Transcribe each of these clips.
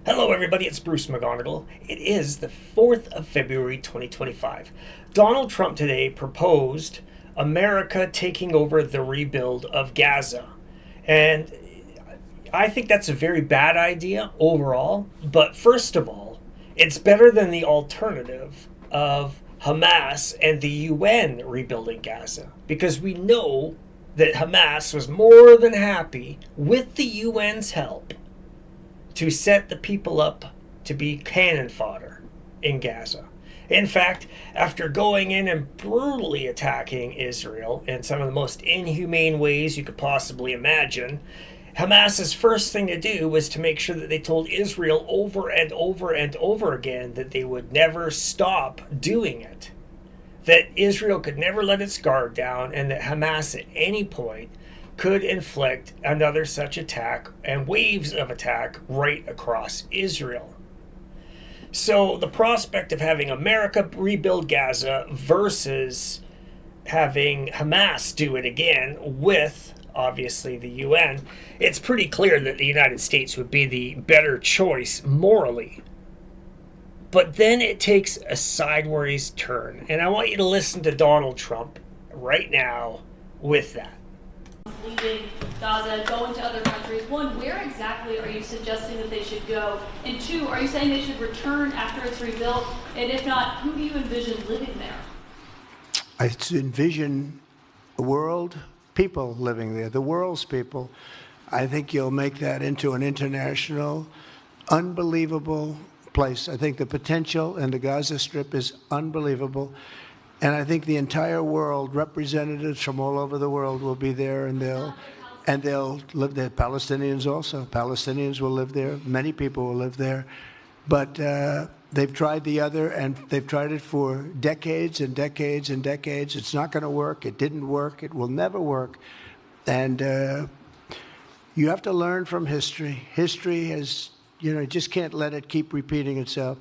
Hello, everybody. It's Bruce McGonigal. It is the 4th of February, 2025. Donald Trump today proposed America taking over the rebuild of Gaza. And I think that's a very bad idea overall. But first of all, it's better than the alternative of Hamas and the UN rebuilding Gaza. Because we know that Hamas was more than happy, with the UN's help, to set the people up to be cannon fodder in Gaza. In fact, after going in and brutally attacking Israel in some of the most inhumane ways you could possibly imagine, Hamas's first thing to do was to make sure that they told Israel over and over and over again that they would never stop doing it. That Israel could never let its guard down, and that Hamas at any point could inflict another such attack and waves of attack right across Israel. So the prospect of having America rebuild Gaza versus having Hamas do it again with, obviously, the UN, it's pretty clear that the United States would be the better choice morally. But then it takes a sideways turn, and I want you to listen to Donald Trump right now with that. Leaving Gaza, going to other countries. One, where exactly are you suggesting that they should go? And two, are you saying they should return after it's rebuilt? And if not, who do you envision living there? I envision a world, people living there, the world's people. I think you'll make that into an international, unbelievable place. I think the potential in the Gaza Strip is unbelievable. And I think the entire world, representatives from all over the world will be there, and they'll live there. Palestinians also. Palestinians will live there. Many people will live there. But they've tried the other, and they've tried it for decades and decades and decades. It's not going to work. It didn't work. It will never work. And you have to learn from history. History has, you just can't let it keep repeating itself.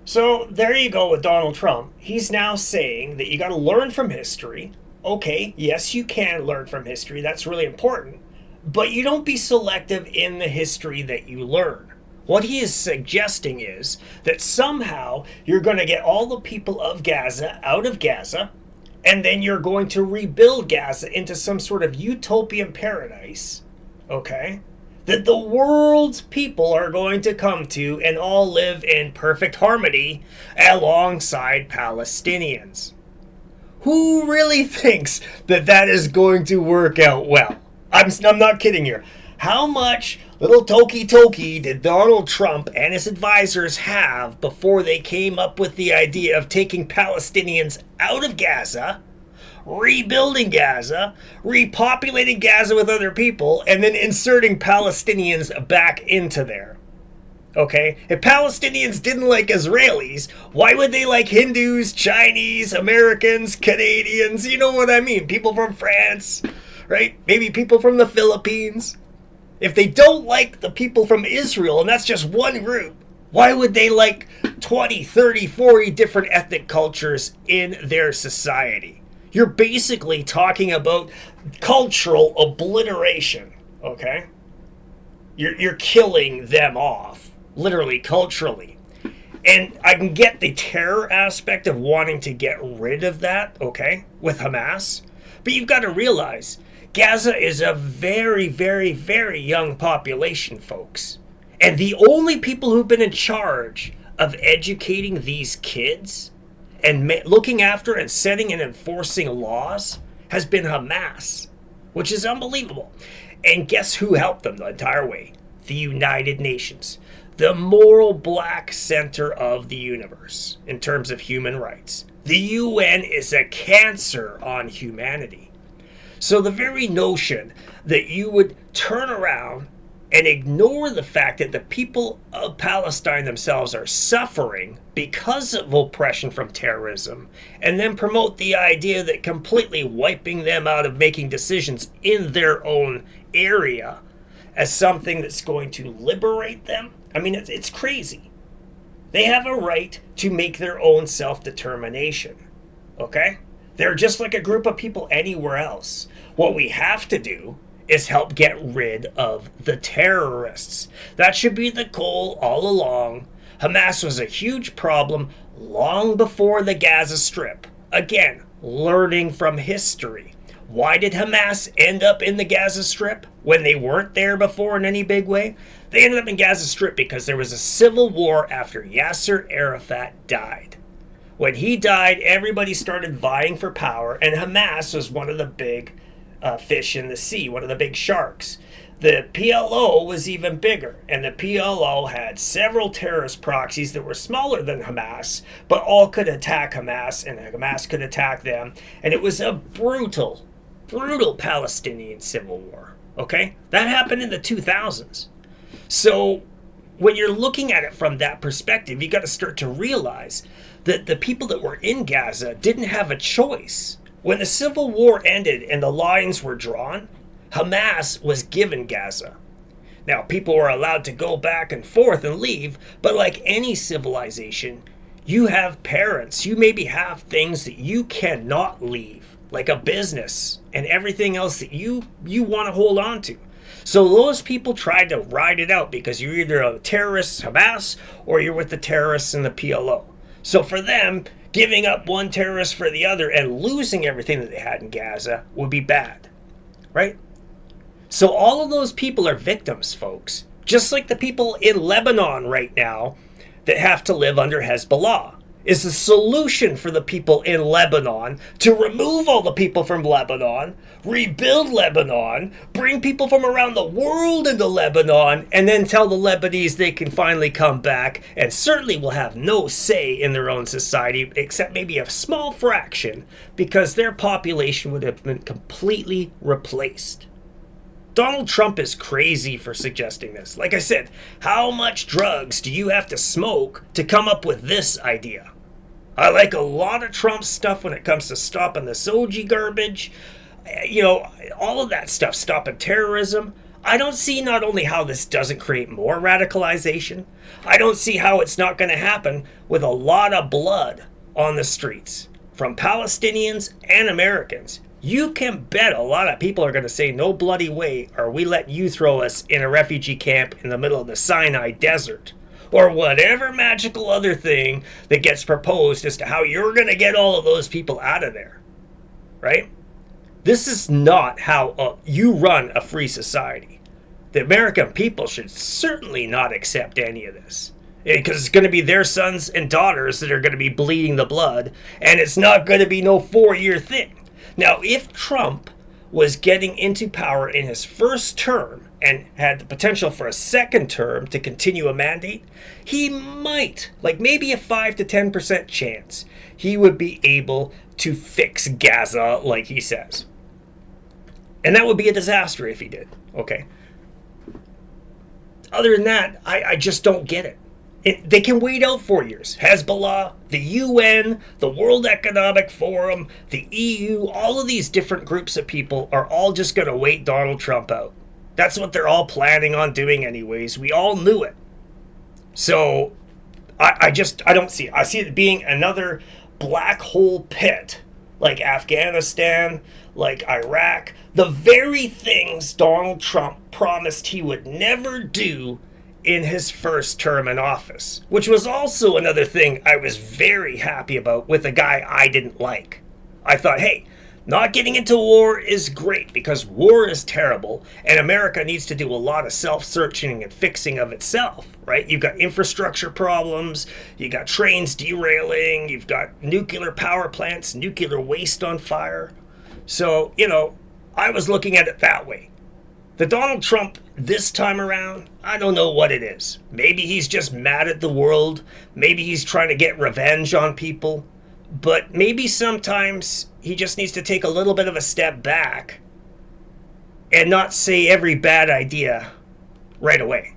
So there you go with Donald Trump. He's now saying that you got to learn from history. Okay, yes, you can learn from history. That's really important. But you don't be selective in the history that you learn. What he is suggesting is that somehow you're going to get all the people of Gaza out of Gaza, and then you're going to rebuild Gaza into some sort of utopian paradise. Okay? That the world's people are going to come to and all live in perfect harmony alongside Palestinians. Who really thinks that that is going to work out well? I'm not kidding here. How much little toki did Donald Trump and his advisors have before they came up with the idea of taking Palestinians out of Gaza, rebuilding Gaza, repopulating Gaza with other people, and then inserting Palestinians back into there? Okay? If Palestinians didn't like Israelis, why would they like Hindus, Chinese, Americans, Canadians? You know what I mean? People from France, right? Maybe people from the Philippines. If they don't like the people from Israel, and that's just one group, why would they like 20, 30, 40 different ethnic cultures in their society? You're basically talking about cultural obliteration, okay? You're killing them off, literally, culturally. And I can get the terror aspect of wanting to get rid of that, okay, with Hamas. But you've got to realize, Gaza is a very, very, very young population, folks. And the only people who've been in charge of educating these kids and looking after and setting and enforcing laws has been Hamas, which is unbelievable. And guess who helped them the entire way? The United Nations, the moral black center of the universe in terms of human rights. The UN is a cancer on humanity. So the very notion that you would turn around and ignore the fact that the people of Palestine themselves are suffering because of oppression from terrorism, and then promote the idea that completely wiping them out of making decisions in their own area as something that's going to liberate them. I mean, it's crazy. They have a right to make their own self-determination, okay? They're just like a group of people anywhere else. What we have to do is help get rid of the terrorists. That should be the goal all along. Hamas was a huge problem long before the Gaza Strip. Again, learning from history. Why did Hamas end up in the Gaza Strip when they weren't there before in any big way? They ended up in Gaza Strip because there was a civil war after Yasser Arafat died. When he died, everybody started vying for power, and Hamas was one of the big fish in the sea, one of the big sharks. The PLO was even bigger, and the PLO had several terrorist proxies that were smaller than Hamas, but all could attack Hamas, and Hamas could attack them. And it was a brutal Palestinian civil war. Okay? That happened in the 2000s. So when you're looking at it from that perspective, you got to start to realize that the people that were in Gaza didn't have a choice. When the civil war ended and the lines were drawn, Hamas was given Gaza. Now, people were allowed to go back and forth and leave, but like any civilization, you have parents. You maybe have things that you cannot leave, like a business and everything else that you want to hold on to. So those people tried to ride it out because you're either a terrorist, Hamas, or you're with the terrorists and the PLO. So for them, giving up one terrorist for the other and losing everything that they had in Gaza would be bad, right? So all of those people are victims, folks. Just like the people in Lebanon right now that have to live under Hezbollah. Is the solution for the people in Lebanon to remove all the people from Lebanon, rebuild Lebanon, bring people from around the world into Lebanon, and then tell the Lebanese they can finally come back and certainly will have no say in their own society, except maybe a small fraction, because their population would have been completely replaced. Donald Trump is crazy for suggesting this. Like I said, how much drugs do you have to smoke to come up with this idea? I like a lot of Trump's stuff when it comes to stopping the Soji garbage, all of that stuff, stopping terrorism. I don't see not only how this doesn't create more radicalization, I don't see how it's not going to happen with a lot of blood on the streets from Palestinians and Americans. You can bet a lot of people are going to say, no bloody way are we letting you throw us in a refugee camp in the middle of the Sinai desert. Or whatever magical other thing that gets proposed as to how you're going to get all of those people out of there. Right? This is not how you run a free society. The American people should certainly not accept any of this. Because it's going to be their sons and daughters that are going to be bleeding the blood. And it's not going to be no 4-year thing. Now, if Trump was getting into power in his first term and had the potential for a second term to continue a mandate, he might, like maybe a 5 to 10% chance, he would be able to fix Gaza like he says. And that would be a disaster if he did, okay? Other than that, I just don't get it. They can wait out 4 years. Hezbollah, the UN, the World Economic Forum, the EU, all of these different groups of people are all just going to wait Donald Trump out. That's what they're all planning on doing anyways. We all knew it. So I don't see it. I see it being another black hole pit like Afghanistan, like Iraq. The very things Donald Trump promised he would never do in his first term in office, which was also another thing I was very happy about with a guy I didn't like. I thought, hey, not getting into war is great because war is terrible and America needs to do a lot of self-searching and fixing of itself, right? You've got infrastructure problems, you got trains derailing, you've got nuclear power plants, nuclear waste on fire. So, I was looking at it that way. The Donald Trump this time around, I don't know what it is. Maybe he's just mad at the world. Maybe he's trying to get revenge on people. But maybe sometimes he just needs to take a little bit of a step back and not say every bad idea right away.